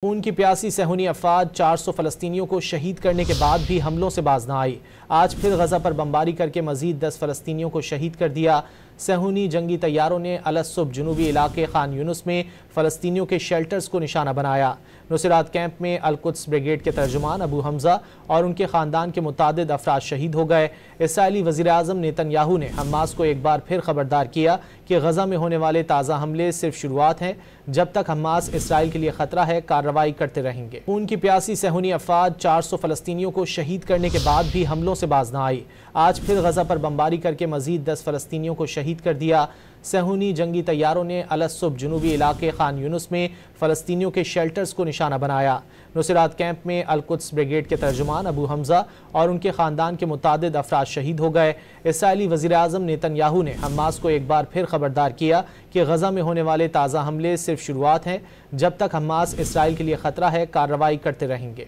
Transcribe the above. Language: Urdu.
خون کی پیاسی صہیونی افواج 400 فلسطینیوں کو شہید کرنے کے بعد بھی حملوں سے باز نہ آئی۔ آج پھر غزہ پر بمباری کر کے مزید 10 فلسطینیوں کو شہید کر دیا۔ صہیونی جنگی طیاروں نے الصبح جنوبی علاقے خان یونس میں فلسطینیوں کے شیلٹرز کو نشانہ بنایا۔ نصیرات کیمپ میں القدس بریگیڈ کے ترجمان ابو حمزہ اور ان کے خاندان کے متعدد افراد شہید ہو گئے۔ اسرائیلی وزیر اعظم نیتن یاہو نے حماس کو ایک بار پھر خبردار کیا کہ غزہ میں ہونے والے تازہ حملے صرف شروعات ہیں، جب تک حماس اسرائیل کے لیے خطرہ ہے کارروائی کرتے رہیں گے۔ خون کی پیاسی صہیونی افواج 400 فلسطینیوں کو شہید کرنے کے بعد بھی حملوں سے باز نہ آئی۔ آج پھر غزہ پر بمباری کر کے مزید 10 فلسطینیوں کو شہید کر دیا۔ صہیونی جنگی طیاروں نے الصبح جنوبی علاقے خان یونس میں فلسطینیوں کے شیلٹرز کو نشانہ بنایا۔ نصیرات کیمپ میں القدس بریگیڈ کے ترجمان ابو حمزہ اور ان کے خاندان کے متعدد افراد شہید ہو گئے۔ اسرائیلی وزیر اعظم نیتن یاہو نے حماس کو ایک بار پھر خبردار کیا کہ غزہ میں ہونے والے تازہ حملے صرف شروعات ہیں، جب تک حماس اسرائیل کے لیے خطرہ ہے کارروائی کرتے رہیں گے۔